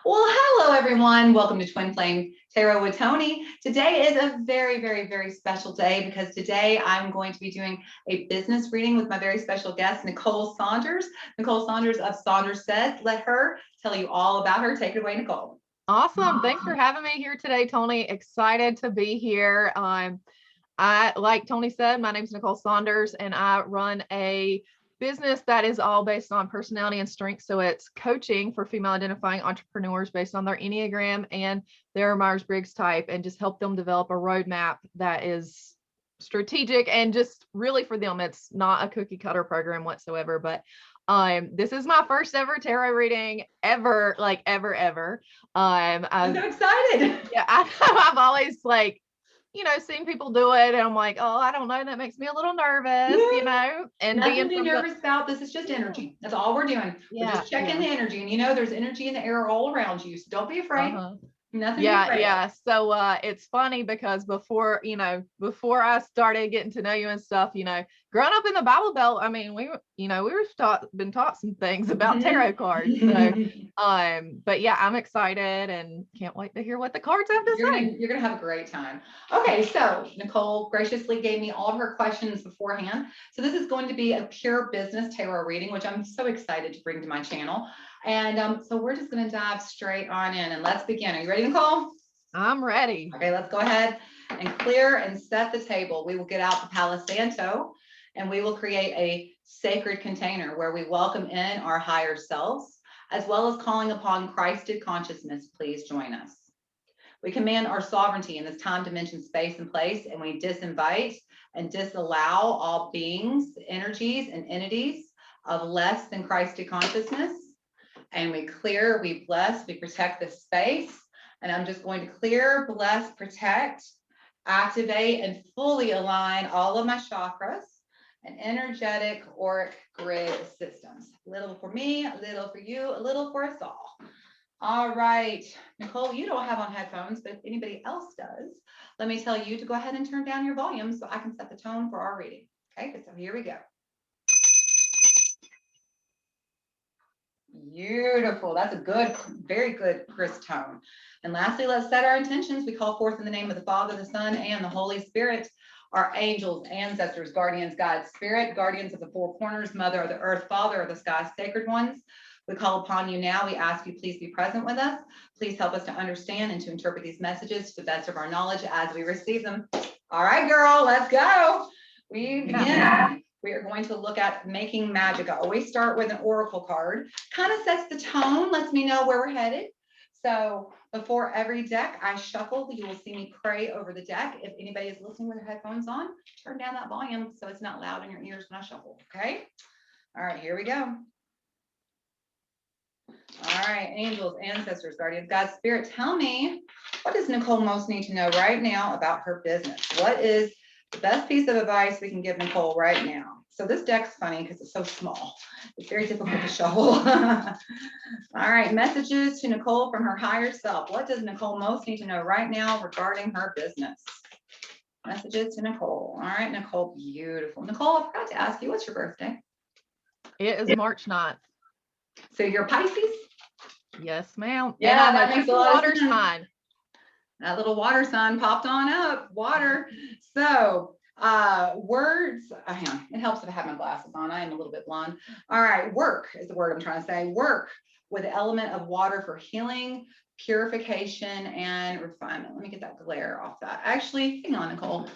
Well, hello everyone. Welcome to Twin Flame Tarot with Toni. Today is a very, very, very special day because today I'm going to be doing a business reading with my very special guest, Nicole Saunders. Nicole Saunders of Saunders Says. Let her tell you all about her. Take it away, Nicole. Awesome. Thanks for having me here today, Toni. Excited to be here. Like Toni said, my name is Nicole Saunders, and I run a business that is all based on personality and strength. So it's coaching for female identifying entrepreneurs based on their Enneagram and their Myers-Briggs type, and just help them develop a roadmap that is strategic and just really for them. It's not a cookie cutter program whatsoever, but this is my first ever tarot reading ever, like ever. I'm so excited. Yeah, I've always seen people do it, and I'm like, oh, I don't know, that makes me a little nervous, and nothing to be nervous about. This is just energy. That's all we're doing. We're just checking the energy, and there's energy in the air all around you, so don't be afraid. Nothing to be afraid of. So it's funny because before I started getting to know you and stuff, growing up in the Bible Belt, I mean, we were been taught some things about tarot cards. So but yeah, I'm excited and can't wait to hear what the cards have to say. You're gonna have a great time. Okay, so Nicole graciously gave me all of her questions beforehand. So this is going to be a pure business tarot reading, which I'm so excited to bring to my channel. And so we're just going to dive straight on in and let's begin. Are you ready, Nicole? I'm ready. Okay, let's go ahead and clear and set the table. We will get out the Palo Santo and we will create a sacred container where we welcome in our higher selves, as well as calling upon Christed consciousness. Please join us. We command our sovereignty in this time, dimension, space, and place, and we disinvite and disallow all beings, energies, and entities of less than Christed consciousness. And we clear, we bless, we protect the space. And I'm just going to clear, bless, protect, activate, and fully align all of my chakras and energetic auric grid systems. A little for me, a little for you, a little for us all. All right, Nicole, you don't have on headphones, but if anybody else does, let me tell you to go ahead and turn down your volume so I can set the tone for our reading. Okay, so here we go. Beautiful. That's a good, very good, crisp tone. And lastly, let's set our intentions. We call forth in the name of the Father, the Son, and the Holy Spirit, our angels, ancestors, guardians, guides, spirit, guardians of the four corners, mother of the earth, father of the sky, sacred ones. We call upon you now. We ask you, please be present with us. Please help us to understand and to interpret these messages to the best of our knowledge as we receive them. All right, girl, let's go. We begin. We are going to look at making magic. I always start with an oracle card. Kind of sets the tone, lets me know where we're headed. So before every deck I shuffle, you will see me pray over the deck. If anybody is listening with their headphones on, turn down that volume so it's not loud in your ears when I shuffle, okay? All right, here we go. All right, angels, ancestors, guardians, God, spirit, tell me, what does Nicole most need to know right now about her business? What is the best piece of advice we can give Nicole right now? So this deck's funny because it's so small. It's very difficult to shuffle. All right, messages to Nicole from her higher self. What does Nicole most need to know right now regarding her business? Messages to Nicole. All right, Nicole, beautiful. Nicole, I forgot to ask you, what's your birthday? It is March 9th. So you're Pisces? Yes, ma'am. Yeah, that makes a lot of sense. Sign. That little water sign popped on up, water. So words, hang on, it helps if I have my glasses on. I am a little bit blonde. All right, work is the word I'm trying to say. Work with the element of water for healing, purification, and refinement. Let me get that glare off that. Actually, hang on, Nicole.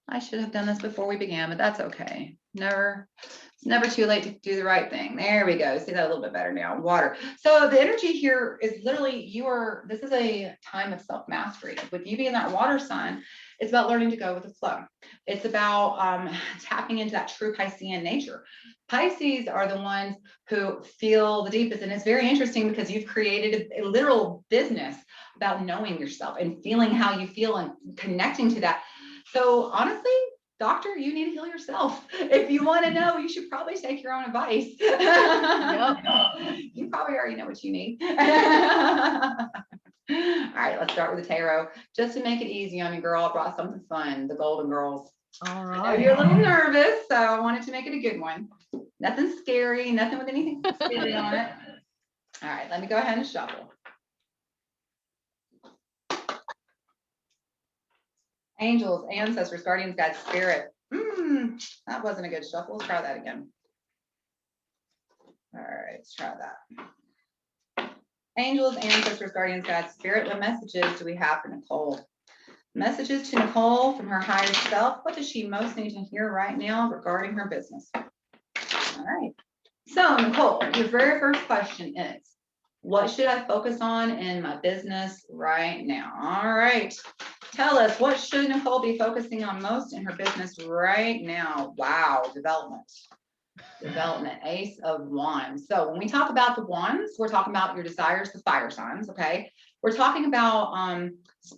I should have done this before we began, but that's okay. It's never too late to do the right thing. There we go. See that a little bit better now. Water. So the energy here is literally this is a time of self-mastery. With you being that water sign, it's about learning to go with the flow. It's about tapping into that true Piscean nature. Pisces are the ones who feel the deepest. And it's very interesting because you've created a literal business about knowing yourself and feeling how you feel and connecting to that. So honestly, doctor, you need to heal yourself. If you want to know, you should probably take your own advice. Yep. You probably already know what you need. All right, let's start with the tarot. Just to make it easy on you, girl, I brought something fun, the Golden Girls. All right. I know you're a little nervous, so I wanted to make it a good one. Nothing scary, nothing with anything scary on it. All right, let me go ahead and shuffle. Angels, ancestors, guardians, guides, spirit. That wasn't a good shuffle. Let's try that again. All right, let's try that. Angels, ancestors, guardians, guides, spirit. What messages do we have for Nicole? Messages to Nicole from her higher self. What does she most need to hear right now regarding her business? All right. So Nicole, your very first question is, what should I focus on in my business right now? All right. Tell us, what should Nicole be focusing on most in her business right now? Wow, development. Development, Ace of Wands. So when we talk about the wands, we're talking about your desires, the fire signs, okay? We're talking about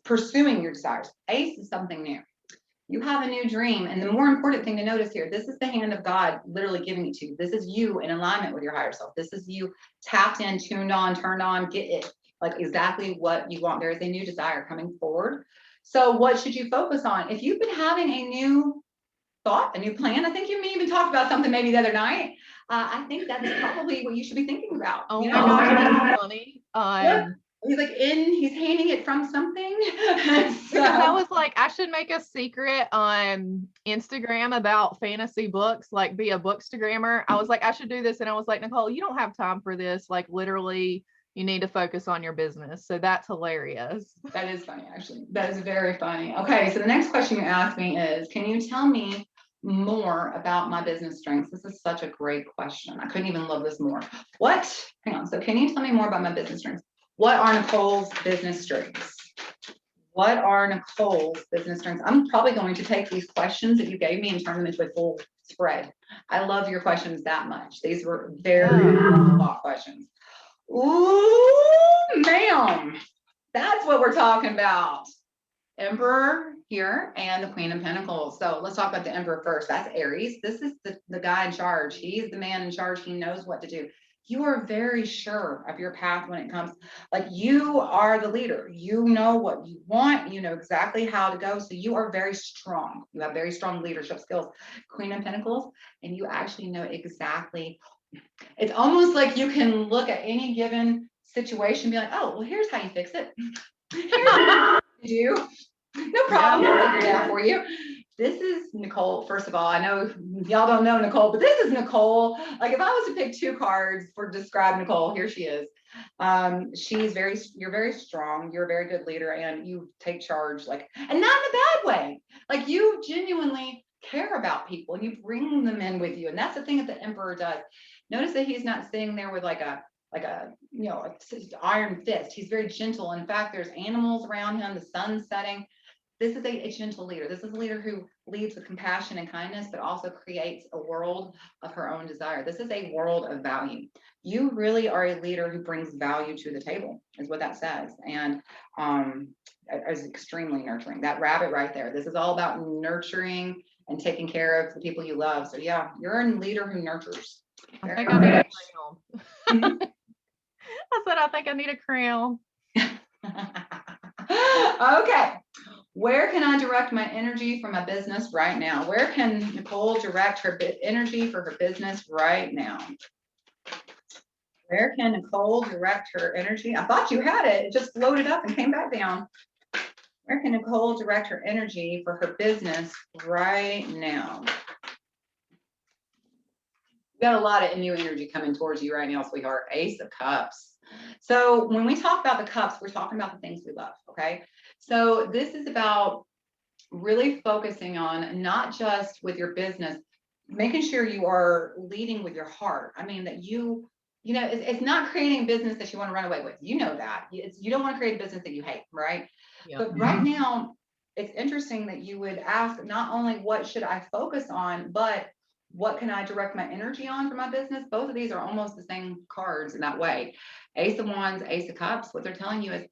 pursuing your desires. Ace is something new. You have a new dream. And the more important thing to notice here, this is the hand of God literally giving it to you. This is you in alignment with your higher self. This is you tapped in, tuned on, turned on, get it, like exactly what you want. There is a new desire coming forward. So what should you focus on? If you've been having a new thought, a new plan, I think you may even talked about something maybe the other night. I think that's probably what you should be thinking about. Oh my gosh, that's funny. He's like he's handing it from something. Because I was like, I should make a secret on Instagram about fantasy books, like be a bookstagrammer. I was like, I should do this. And I was like, Nicole, you don't have time for this. Like literally, you need to focus on your business. So that's hilarious. That is funny, actually. That is very funny. Okay, so the next question you asked me is, can you tell me more about my business strengths? This is such a great question. I couldn't even love this more. What? Hang on. So can you tell me more about my business strengths? What are Nicole's business strengths? What are Nicole's business strengths? I'm probably going to take these questions that you gave me and turn them into a full spread. I love your questions that much. These were very thought questions. Ooh, ma'am. That's what we're talking about. Emperor here and the Queen of Pentacles. So let's talk about the Emperor first. That's Aries. This is the guy in charge. He's the man in charge. He knows what to do. You are very sure of your path when it comes, like you are the leader. You know what you want. You know exactly how to go. So you are very strong. You have very strong leadership skills. Queen of Pentacles, and you actually know exactly. It's almost like you can look at any given situation and be like, oh, well, here's how you fix it. Here's what you do. No problem. I'll figure it out for you. This is Nicole. First of all, I know y'all don't know Nicole, but this is Nicole. Like if I was to pick two cards for describe Nicole, here she is. You're very strong. You're a very good leader and you take charge, like, and not in a bad way. Like you genuinely care about people and you bring them in with you. And that's the thing that the Emperor does. Notice that he's not sitting there with like a iron fist. He's very gentle. In fact, there's animals around him, the sun's setting. This is a gentle leader. This is a leader who leads with compassion and kindness, but also creates a world of her own desire. This is a world of value. You really are a leader who brings value to the table, is what that says. And is extremely nurturing. That rabbit right there. This is all about nurturing and taking care of the people you love. So yeah, you're a leader who nurtures. I think I need a crown. I said, I think I need a crown. Okay. Where can I direct my energy for my business right now? Where can Nicole direct her energy for her business right now? Where can Nicole direct her energy? I thought you had it. It just floated up and came back down. Where can Nicole direct her energy for her business right now? You got a lot of new energy coming towards you right now, sweetheart. Ace of Cups. So when we talk about the cups, we're talking about the things we love, okay? So this is about really focusing on not just with your business, making sure you are leading with your heart. I mean, that you know, it's not creating a business that you want to run away with. You know that. You don't want to create a business that you hate, right? Yep. But right now, it's interesting that you would ask not only what should I focus on, but what can I direct my energy on for my business? Both of these are almost the same cards in that way. Ace of Wands, Ace of Cups. What they're telling you is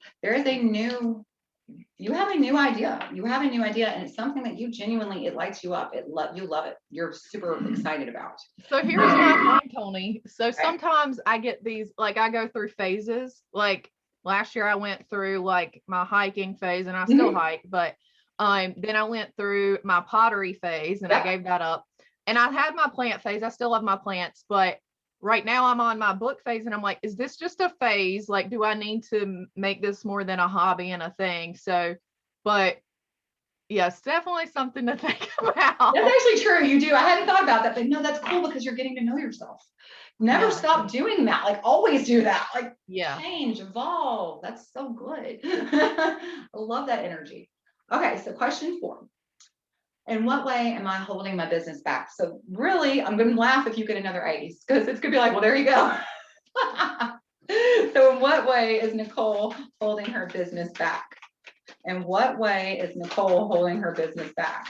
you have a new idea. You have a new idea, and it's something that you genuinely, it lights you up. You love it. You're super excited about. So here's my thing, Toni. So sometimes I get these, like I go through phases. Like last year I went through like my hiking phase and I still hike, but then I went through my pottery phase and I gave that up. And I had my plant phase. I still love my plants, but right now I'm on my book phase and I'm like, is this just a phase? Like, do I need to make this more than a hobby and a thing? So, but Yes, definitely something to think about. That's actually true. You do. I hadn't thought about that, but no, that's cool because you're getting to know yourself. Never Yeah. stop doing that. Like always do that. Like Yeah. change, evolve. That's so good. I love that energy. Okay, so question 4. In what way am I holding my business back? So really, I'm going to laugh if you get another ace because it's going to be like, well, there you go. So in what way is Nicole holding her business back? In what way is Nicole holding her business back?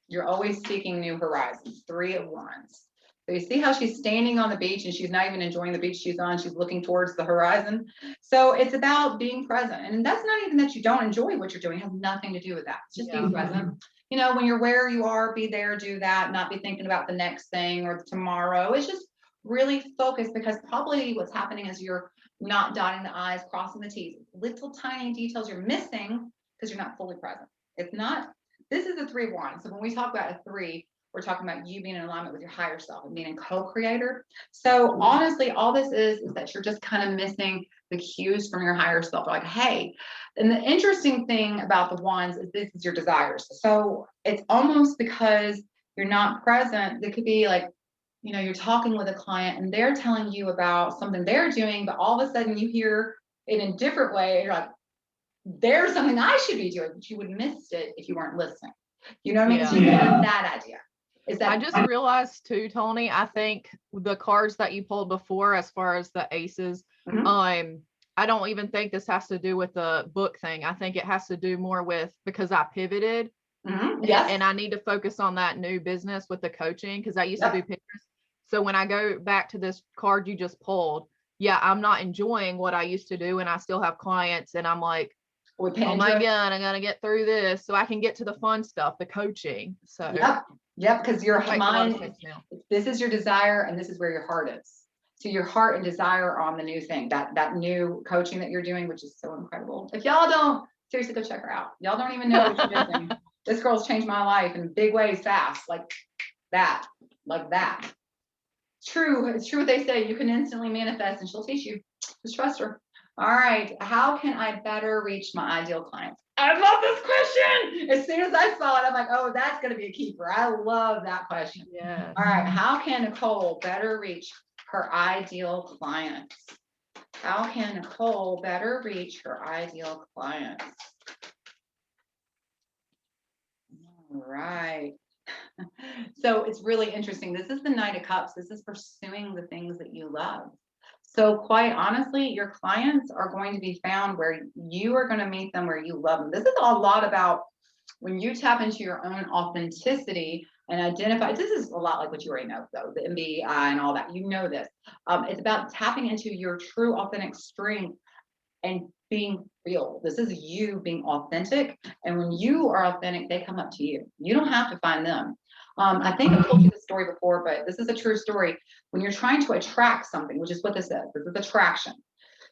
You're always seeking new horizons. 3 of Wands. So you see how she's standing on the beach and she's not even enjoying the beach she's on. She's looking towards the horizon. So it's about being present. And that's not even that you don't enjoy what you're doing. It has nothing to do with that. It's just being present. You know, when you're where you are, be there, do that, not be thinking about the next thing or tomorrow. It's just really focus, because probably what's happening is you're not dotting the I's, crossing the T's. Little tiny details you're missing because you're not fully present. It's not, this is a 3 of Wands. So when we talk about a 3, we're talking about you being in alignment with your higher self and being a co-creator. So honestly, all this is that you're just kind of missing the cues from your higher self. Like, hey, and the interesting thing about the Wands is this is your desires. So it's almost because you're not present. It could be like, you know, you're talking with a client and they're telling you about something they're doing, but all of a sudden you hear it in a different way. And you're like, there's something I should be doing, but you would have missed it if you weren't listening. You know what I mean? Yeah. So you have that idea. Is that I just realized too, Toni, I think the cards that you pulled before, as far as the aces, I don't even think this has to do with the book thing. I think it has to do more with, because I pivoted Yes. and I need to focus on that new business with the coaching, because I used to do pictures. So when I go back to this card you just pulled, yeah, I'm not enjoying what I used to do, and I still have clients, and I'm like, oh my God, I gotta get through this so I can get to the fun stuff, the coaching. So yep, because your mind, now. This is your desire and this is where your heart is. So your heart and desire are on the new thing, that new coaching that you're doing, which is so incredible. If y'all don't, seriously go check her out. Y'all don't even know what you're missing. This girl's changed my life in big ways fast, like that. It's true what they say. You can instantly manifest and she'll teach you. Just trust her. All right. How can I better reach my ideal clients? I love this question. As soon as I saw it, I'm like, oh, that's going to be a keeper. I love that question. Yeah. All right. How can Nicole better reach her ideal clients? How can Nicole better reach her ideal clients? All right. So it's really interesting. This is the Knight of Cups. This is pursuing the things that you love. So quite honestly, your clients are going to be found where you are going to meet them, where you love them. This is a lot about when you tap into your own authenticity and identify. This is a lot like what you already know, though, the MBI and all that. You know this. It's about tapping into your true authentic strength and being real. This is you being authentic. And when you are authentic, they come up to you. You don't have to find them. I think I've told you this story before, but this is a true story. When you're trying to attract something, which is what this is attraction.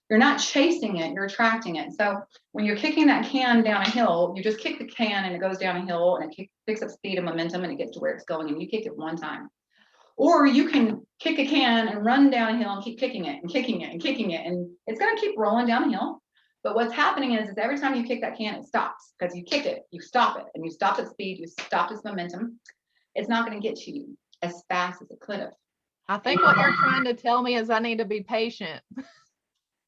You're not chasing it, you're attracting it. So when you're kicking that can down a hill, you just kick the can and it goes down a hill and it picks up speed and momentum and it gets to where it's going, and you kicked it one time. Or you can kick a can and run down a hill and keep kicking it and kicking it and kicking it, and it's going to keep rolling down a hill. But what's happening is every time you kick that can, it stops, because you kicked it, you stop it, and you stopped its speed, you stopped its momentum. It's not going to get to you as fast as it could have. I think what you're trying to tell me is I need to be patient.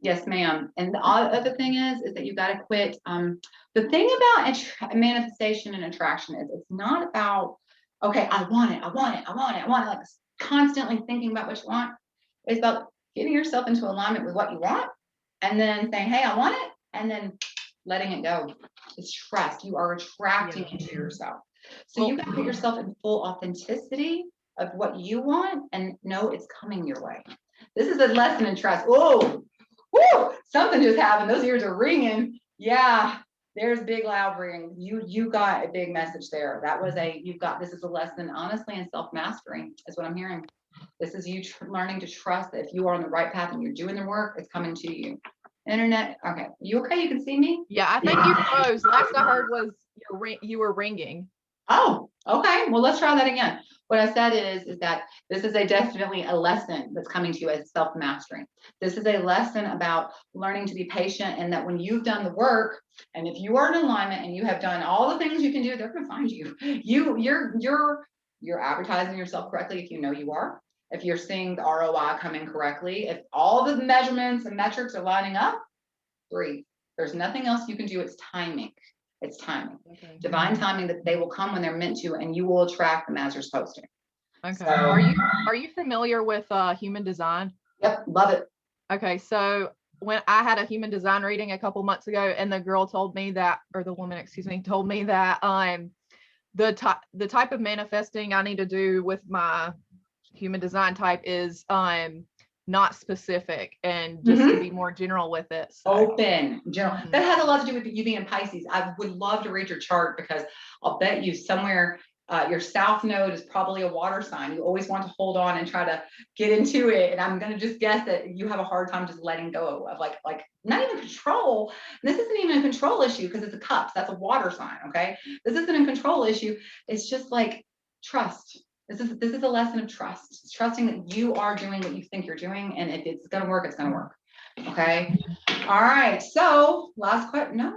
Yes, ma'am. And the other thing is that you got to quit. The thing about manifestation and attraction is it's not about, okay, I want it, like constantly thinking about what you want. It's about getting yourself into alignment with what you want and then saying, hey, I want it, and then letting it go. It's trust. You are attracting into yourself. So you got to put yourself in full authenticity of what you want and know it's coming your way. This is a lesson in trust. Whoa, whoo, something just happened. Those ears are ringing. Yeah, there's big loud ring. You got a big message there. That was this is a lesson, honestly, in self-mastery is what I'm hearing. This is you learning to trust that if you are on the right path and you're doing the work, it's coming to you. Internet. Okay. You okay? You can see me? Yeah, I think you froze. Last I heard was you were ringing. Oh, okay. Well, let's try that again. What I said is that this is definitely a lesson that's coming to you as self-mastery. This is a lesson about learning to be patient, and that when you've done the work, and if you are in alignment and you have done all the things you can do, they're going to find you. You're advertising yourself correctly if you know you are. If you're seeing the ROI come in correctly, if all the measurements and metrics are lining up, breathe. There's nothing else you can do. It's timing. It's timing. Okay. Divine timing, that they will come when they're meant to, and you will attract them as you're supposed to. Okay. So, Are you familiar with human design? yep, love it. Okay, so when I had a human design reading a couple months ago, and the girl told me that, or the woman, excuse me, told me that the type of manifesting I need to do with my human design type is not specific, and just to be more general with it. So. Open, general. That has a lot to do with you being in Pisces. I would love to read your chart, because I'll bet you somewhere your south node is probably a water sign. You always want to hold on and try to get into it. And I'm going to just guess that you have a hard time just letting go of like not even control. And this isn't even a control issue, because it's a cups. That's a water sign. Okay. This isn't a control issue. It's just like trust. This is a lesson of trust. It's trusting that you are doing what you think you're doing. And if it's going to work, it's going to work. Okay. All right. So last question.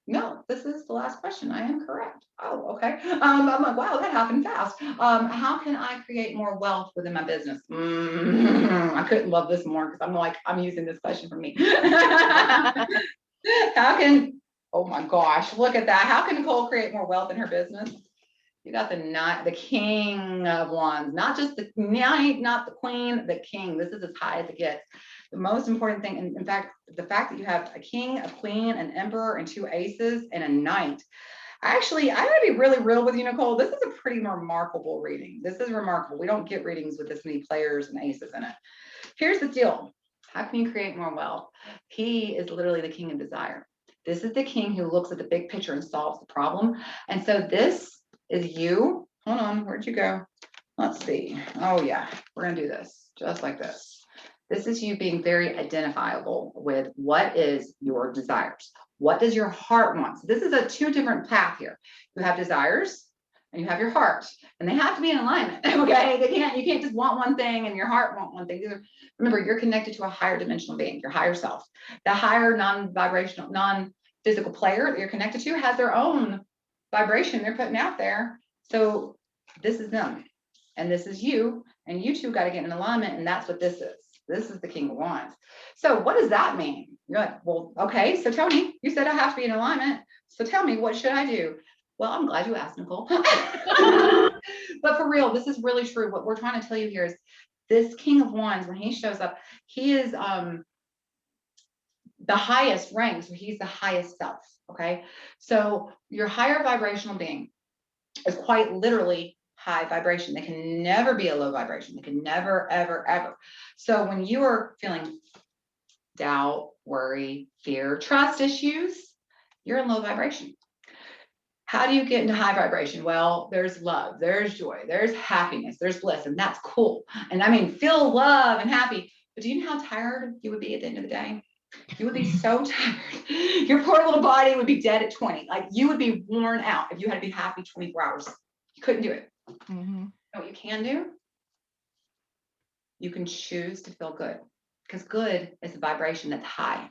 No, this is the last question. I am correct. Oh, okay. I'm like, wow, that happened fast. How can I create more wealth within my business? I couldn't love this more, because I'm using this question for me. Oh my gosh, look at that. How can Nicole create more wealth in her business? You got the king of wands, not just the knight, not the queen, the king. This is as high as it gets. The most important thing, and in fact, the fact that you have a king, a queen, an emperor, and 2 aces, and a knight. Actually, I gotta be really real with you, Nicole. This is a pretty remarkable reading. This is remarkable. We don't get readings with this many players and aces in it. Here's the deal. How can you create more wealth? He is literally the king of desire. This is the king who looks at the big picture and solves the problem. And so this is you. Hold on, where'd you go? Let's see. Oh yeah, we're gonna do this just like this. This is you being very identifiable with what is your desires. What does your heart want? So this is a 2 different path here. You have desires and you have your heart, and they have to be in alignment. Okay, you can't just want one thing and your heart want one thing. Remember, you're connected to a higher dimensional being, your higher self. The higher non-vibrational, non-physical player that you're connected to has their own vibration they're putting out there. So this is them, and this is you, and you two got to get in alignment, and that's what this is. This is the king of wands. So what does that mean? You're like, well, okay, so Toni, you said I have to be in alignment. So tell me, what should I do? Well, I'm glad you asked, Nicole. But for real, this is really true. What we're trying to tell you here is this king of wands, when he shows up, he is the highest rank. So he's the highest self. Okay. So your higher vibrational being is quite literally high vibration. They can never be a low vibration. They can never, ever, ever. So when you are feeling doubt, worry, fear, trust issues, you're in low vibration. How do you get into high vibration? Well, there's love, there's joy, there's happiness, there's bliss, and that's cool. And I mean, feel love and happy. But do you know how tired you would be at the end of the day? You would be so tired. Your poor little body would be dead at 20. Like, you would be worn out if you had to be happy 24 hours. You couldn't do it. Mm-hmm. You know what you can do? You can choose to feel good, because good is a vibration that's high.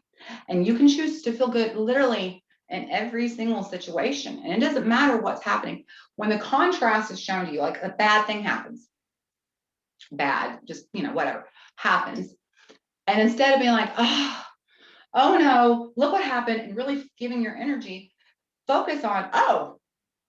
And you can choose to feel good literally in every single situation. And it doesn't matter what's happening. When the contrast is shown to you, like a bad thing happens, bad, just, whatever happens. And instead of being like, oh no, look what happened, and really giving your energy, focus on, oh,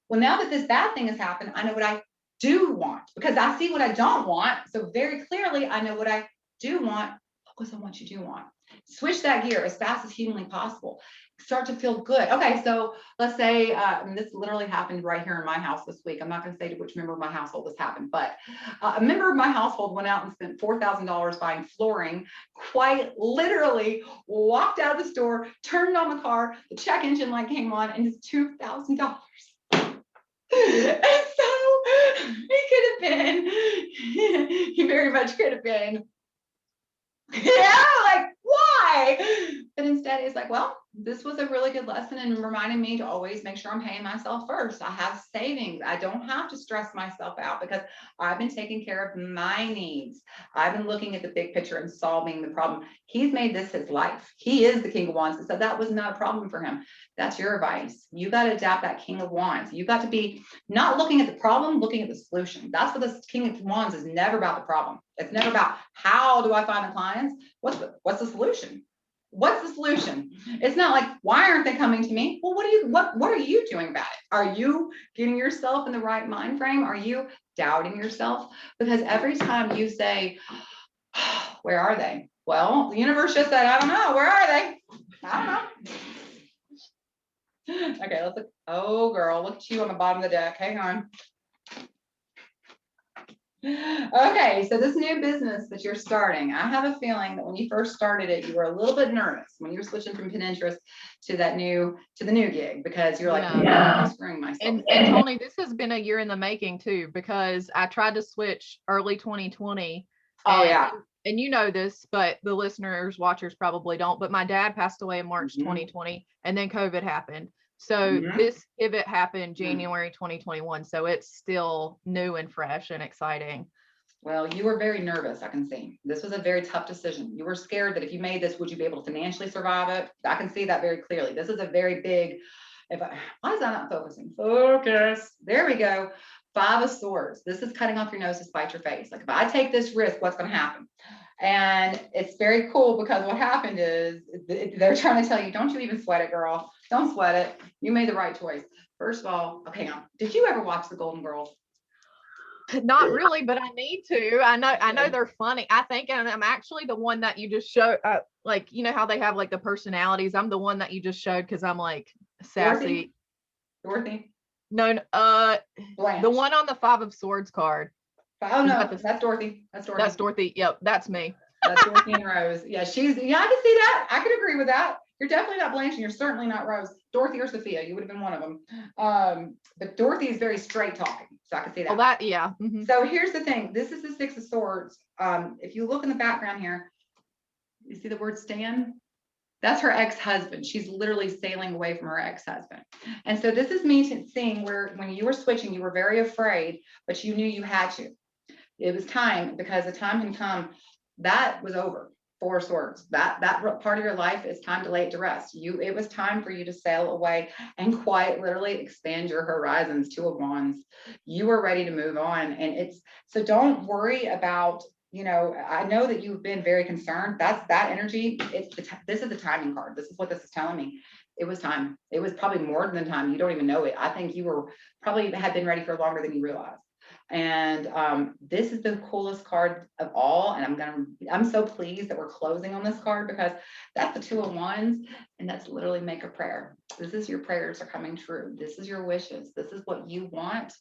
well, now that this bad thing has happened, I know what I do want, because I see what I don't want. So very clearly, I know what I do want. Focus on what you do want. Switch that gear as fast as humanly possible. Start to feel good. Okay, so let's say, this literally happened right here in my house this week. I'm not going to say to which member of my household this happened, but a member of my household went out and spent $4,000 buying flooring, quite literally walked out of the store, turned on the car, the check engine light came on, and it's $2,000. And so he could have been, he very much could have been, like, why? But instead instead is like, well, this was a really good lesson and reminding me to always make sure I'm paying myself first. I have savings. I don't have to stress myself out because I've been taking care of my needs. I've been looking at the big picture and solving the problem. He's made this his life. He is the King of Wands. So that was not a problem for him. That's your advice. You got to adapt that King of Wands. You got to be not looking at the problem, looking at the solution. That's what this King of Wands is never about the problem. It's never about how do I find the clients? What's the solution? What's the solution? It's not like, why aren't they coming to me? Well, what are you doing about it? Are you getting yourself in the right mind frame? Are you doubting yourself? Because every time you say, where are they? Well, the universe just said, I don't know. Where are they? I don't know. Okay, let's look. Oh, girl, look at you on the bottom of the deck. Hang on. Okay, so this new business that you're starting, I have a feeling that when you first started it, you were a little bit nervous when you were switching from Pinterest to the new gig because you're like, I'm screwing myself. And Toni, this has been a year in the making too, because I tried to switch early 2020. Oh yeah. And you know this, but the listeners, watchers probably don't, but my dad passed away in March 2020 and then COVID happened. So this pivot happened January 2021. So it's still new and fresh and exciting. Well, you were very nervous. I can see this was a very tough decision. You were scared that if you made this, would you be able to financially survive it? I can see that very clearly. This is a very big, why is that not focusing? Focus. There we go. 5 of Swords. This is cutting off your nose to spite your face. Like if I take this risk, what's going to happen? And it's very cool because what happened is they're trying to tell you, don't you even sweat it, girl. Don't sweat it. You made the right choice. First of all, okay, did you ever watch The Golden Girls? Not really, but I need to. I know they're funny. I think I'm actually the one that you just showed. Like, you know how they have like the personalities. I'm the one that you just showed because I'm like sassy. Dorothy? No, the one on the 5 of Swords card. Oh no, that's Dorothy. That's Dorothy. Yep, that's me. That's Dorothy and Rose. Yeah, I can see that. I could agree with that. You're definitely not Blanche and you're certainly not Rose. Dorothy or Sophia, you would have been one of them. But Dorothy is very straight talking, so I can see that. Oh, that, yeah. So here's the thing. This is the 6 of Swords. If you look in the background here, you see the word Stan? That's her ex-husband. She's literally sailing away from her ex-husband. And so this is me seeing where when you were switching, you were very afraid, but you knew you had to. It was time because the time had come. That was over. 4 of Swords. That part of your life is time to lay it to rest. It was time for you to sail away and quite literally expand your horizons. 2 of Wands. You were ready to move on. And so don't worry about, I know that you've been very concerned. That's that energy. This is the timing card. This is what this is telling me. It was time. It was probably more than time. You don't even know it. I think you were probably had been ready for longer than you realized. And this is the coolest card of all. And I'm so pleased that we're closing on this card because that's the 2 of Wands. And that's literally make a prayer. This is your prayers are coming true. This is your wishes. This is what you want.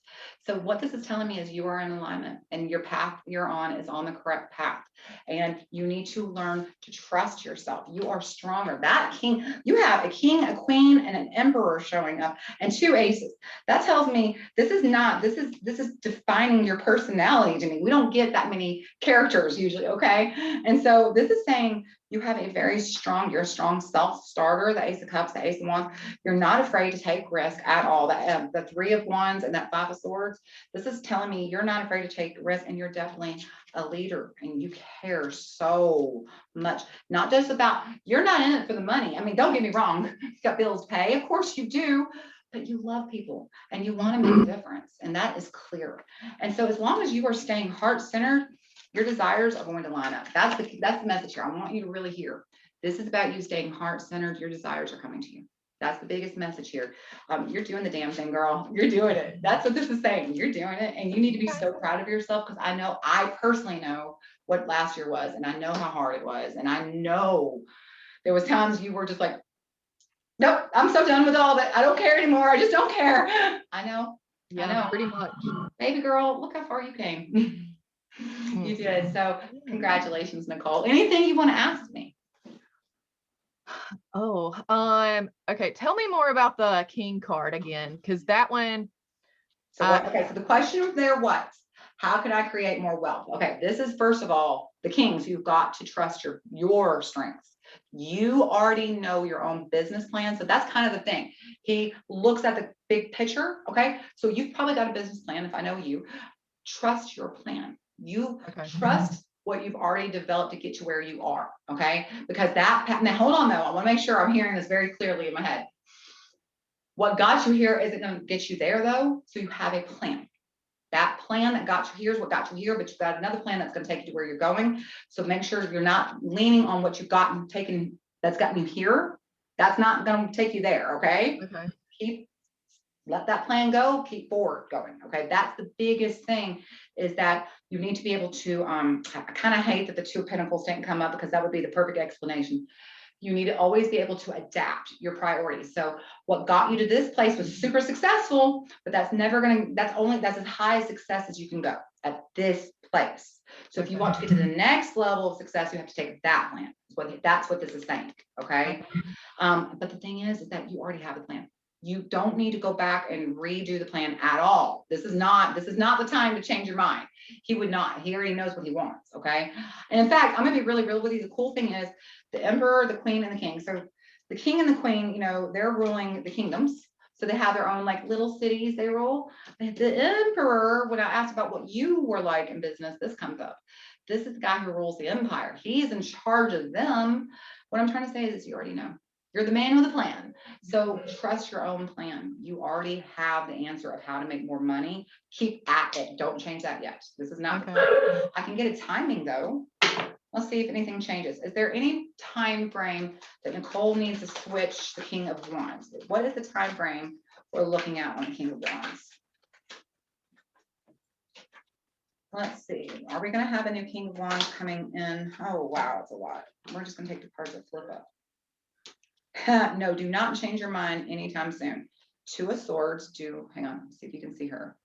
So what this is telling me is you are in alignment and your path you're on is on the correct path. And you need to learn to trust yourself. You are stronger. That king, you have a king, a queen, and an emperor showing up and 2 aces. That tells me this is defining your personality to me. We don't get that many characters usually, okay? And so this is saying you have a very strong, you're a strong self-starter, the Ace of Cups, the Ace of Wands. You're not afraid to take risk at all. That the 3 of Wands and that 5 of Swords, this is telling me you're not afraid to take risk and you're definitely a leader and you care so much. Not just about, you're not in it for the money. I mean, don't get me wrong, you've got bills to pay. Of course you do. But you love people and you want to make a difference. And that is clear. And so as long as you are staying heart-centered, your desires are going to line up. That's the message here. I want you to really hear. This is about you staying heart-centered. Your desires are coming to you. That's the biggest message here. You're doing the damn thing, girl. You're doing it. That's what this is saying. You're doing it. And you need to be so proud of yourself because I personally know what last year was. And I know how hard it was. And I know there was times you were just like, nope, I'm so done with all of it. I don't care anymore. I just don't care. I know. Yeah, I know. pretty much. Baby girl, look how far you came. You did. So congratulations, Nicole. Anything you want to ask me? Oh, okay. Tell me more about the King card again, because that one. So the question there was, how can I create more wealth? Okay, this is first of all, the Kings, you've got to trust your strengths. You already know your own business plan. So that's kind of the thing. He looks at the big picture. Okay. So you've probably got a business plan. If I know you, trust your plan. You trust what you've already developed to get to where you are. Okay. Because now hold on though. I want to make sure I'm hearing this very clearly in my head. What got you here isn't going to get you there though. So you have a plan. That plan that got you here is what got you here, but you've got another plan that's going to take you to where you're going. So make sure you're not leaning on what you've gotten taken that's gotten you here. That's not going to take you there. Okay. Let that plan go, keep forward going. Okay. That's the biggest thing, is that you need to be able to, I kind of hate that the 2 of Pentacles didn't come up, because that would be the perfect explanation. You need to always be able to adapt your priorities. So what got you to this place was super successful, but that's never going to, that's as high a success as you can go at this place. So if you want to get to the next level of success, you have to take that plan. That's what this is saying. Okay. But the thing is that you already have a plan. You don't need to go back and redo the plan at all. This is not the time to change your mind. He would not. He already knows what he wants. Okay. And in fact, I'm going to be really real with you. The cool thing is the emperor, the queen, and the king. So the king and the queen, you know, they're ruling the kingdoms. So they have their own like little cities they rule. The emperor, when I asked about what you were like in business, this comes up. This is the guy who rules the empire. He's in charge of them. What I'm trying to say is you already know. You're the man with a plan. So trust your own plan. You already have the answer of how to make more money. Keep at it. Don't change that yet. This is not. Okay. I can get a timing though. Let's see if anything changes. Is there any time frame that Nicole needs to switch the King of Wands? What is the time frame we're looking at on the King of Wands? Let's see. Are we going to have a new King of Wands coming in? Oh, wow. It's a lot. We're just going to take the cards that flip up. No, do not change your mind anytime soon. 2 of Swords. Hang on, see if you can see her.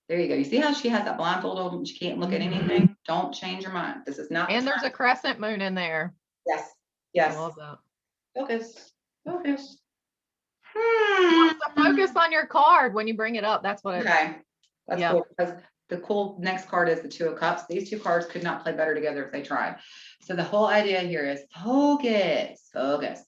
There you go. You see how she has that blindfold on and she can't look at anything? Don't change your mind. This is not. And there's a crescent moon in there. Yes. Yes. I love that. Focus. Focus. Focus on your card when you bring it up. That's what it is. Okay. That's cool, because the cool next card is the 2 of Cups. These 2 cards could not play better together if they tried. So the whole idea here is focus. Focus.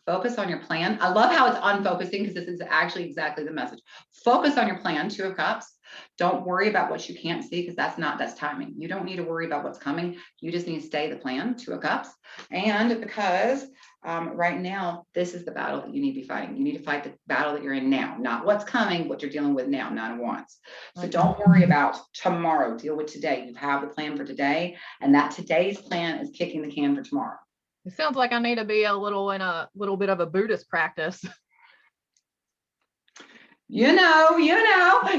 Focus on your plan. I love how it's unfocusing, because this is actually exactly the message. Focus on your plan, 2 of Cups. Don't worry about what you can't see, because that's timing. You don't need to worry about what's coming. You just need to stay the plan, 2 of Cups. And because right now, this is the battle that you need to be fighting. You need to fight the battle that you're in now, not what's coming, what you're dealing with now, 9 of Wands. So don't worry about tomorrow. Deal with today. You have the plan for today, and that today's plan is kicking the can for tomorrow. It sounds like I need to be in a little bit of a Buddhist practice. You know, yeah.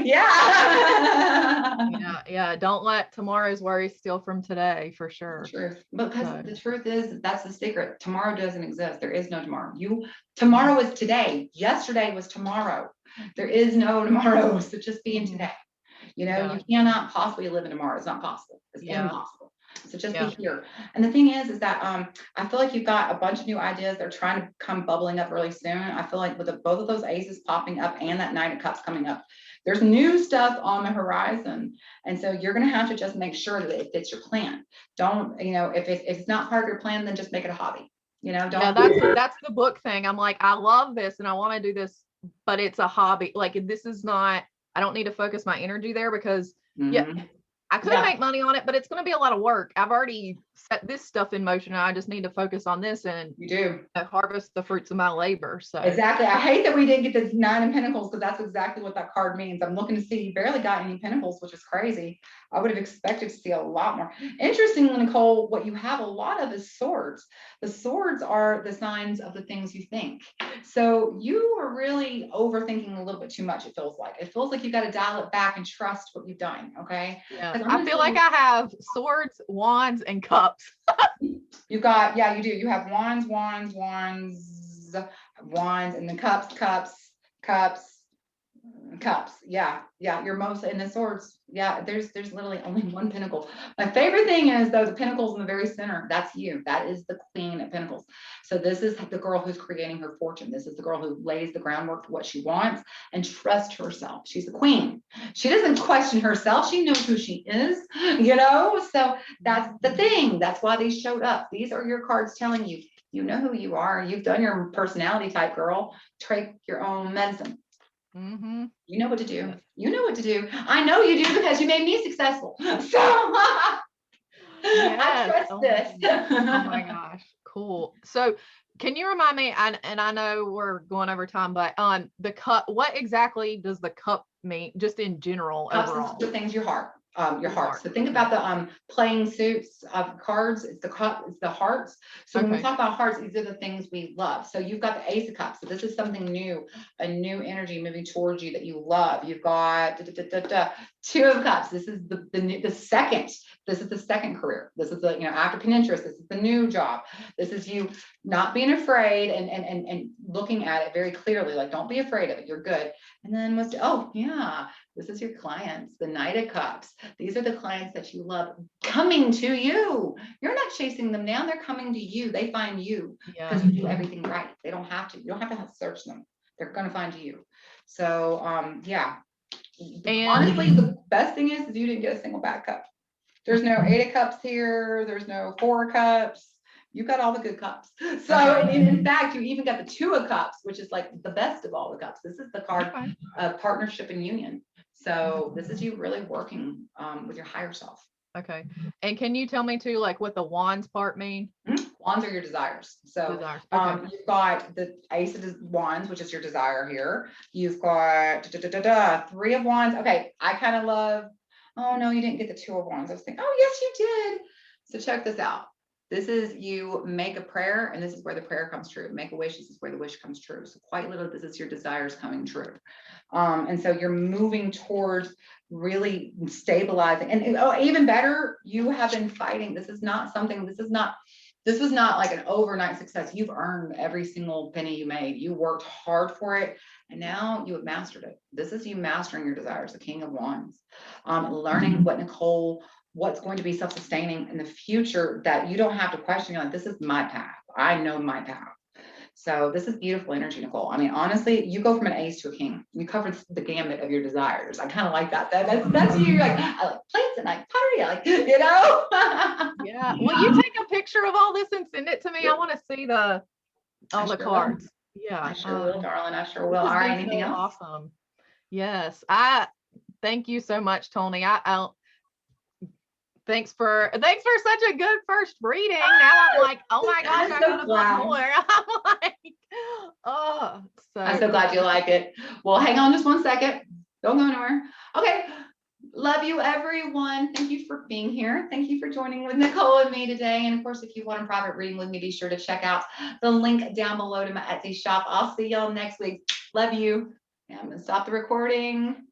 Yeah. Don't let tomorrow's worries steal from today, for sure. Truth. Because the truth is, that's the secret. Tomorrow doesn't exist. There is no tomorrow. Tomorrow is today. Yesterday was tomorrow. There is no tomorrow. So just be in today. You know, you cannot possibly live in tomorrow. It's not possible. It's impossible. So just be here. And the thing is that I feel like you've got a bunch of new ideas. They're trying to come bubbling up really soon. I feel like with both of those aces popping up and that 9 of Cups coming up, there's new stuff on the horizon. And so you're going to have to just make sure that it fits your plan. Don't, you know, if it's not part of your plan, then just make it a hobby. You know, don't. Yeah, that's the book thing. I'm like, I love this and I want to do this, but it's a hobby. Like, this is not, I don't need to focus my energy there, because I could make money on it, but it's going to be a lot of work. I've already set this stuff in motion. And I just need to focus on this and harvest the fruits of my labor. So exactly. I hate that we didn't get this 9 of Pentacles, because that's exactly what that card means. I'm looking to see, you barely got any Pentacles, which is crazy. I would have expected to see a lot more. Interestingly, Nicole, what you have a lot of is Swords. The Swords are the signs of the things you think. So you are really overthinking a little bit too much. It feels like you got to dial it back and trust what you've done. Okay. Yeah. I feel like I have Swords, Wands, and Cups. You got, you do. You have Wands, and then Cups. Yeah. You're mostly in the Swords. Yeah. There's literally only 1 Pentacle. My favorite thing is though, the Pentacles in the very center. That's you. That is the Queen of Pentacles. So this is the girl who's creating her fortune. This is the girl who lays the groundwork for what she wants and trusts herself. She's the queen. She doesn't question herself. She knows who she is, you know? So that's the thing. That's why these showed up. These are your cards telling you, You know who you are. You've done your personality type, girl. Take your own medicine. Mm-hmm. You know what to do. You know what to do. I know you do because you made me successful. So I trust this. Oh my gosh. Cool. So can you remind me, and I know we're going over time, but the cup, what exactly does the cup mean just in general Cups overall? is the things your heart. Your hearts. Heart. So think about the playing suits of cards. It's the cup, it's the hearts. So when we Okay. talk about hearts, these are the things we love. So you've got the Ace of Cups. So this is something new, a new energy moving towards you that you love. You've got Two of Cups. This is the second. This is the second career. This is the, after Pinterest, this is the new job. This is you not being afraid and looking at it very clearly. Like, don't be afraid of it. You're good. And then this is your clients, the Knight of Cups. These are the clients that you love coming to you. You're not chasing them down. They're coming to you. They find you because you do everything right. They don't have to. You don't have to search them. They're going to find you. So, And honestly, the best thing is you didn't get a single bad cup. There's no 8 of Cups here. There's no 4 of Cups. You got all the good cups. So in fact, you even got the 2 of Cups, which is like the best of all the cups. This is the card of partnership and union. So this is you really working with your higher self. Okay. And can you tell me too, like what the wands part mean? Wands are your desires. So you've got the Ace of Wands, which is your desire here. You've got 3 of Wands. Okay. I kind of love, oh no, you didn't get the 2 of Wands. I was thinking, oh yes, you did. So check this out. This is you make a prayer, and this is where the prayer comes true. Make a wish, this is where the wish comes true. So quite literally, this is your desires coming true. And so you're moving towards really stabilizing. And even better, you have been fighting. This was not like an overnight success. You've earned every single penny you made. You worked hard for it, and now you have mastered it. This is you mastering your desires, the King of Wands. Learning what's going to be self-sustaining in the future that you don't have to question. You're like, this is my path. I know my path. So this is beautiful energy, Nicole. I mean, honestly, you go from an Ace to a King. You covered the gamut of your desires. I kind of like that. That's you. You're like, I like plants and I like pottery. I like, Yeah. Will you take a picture of all this and send it to me? I want to see all the cards. Yeah. I sure will, darling. I sure will. All right. Anything else? Awesome. Yes. I thank you so much, Toni. Thanks for such a good first reading. Now I'm like, oh my gosh, I gotta put more. I'm like, oh, I'm so glad you like it. Well, hang on just one second. Don't go anywhere. Okay. Love you, everyone. Thank you for being here. Thank you for joining with Nicole and me today. And of course, if you want a private reading with me, be sure to check out the link down below to my Etsy shop. I'll see y'all next week. Love you. I'm gonna stop the recording.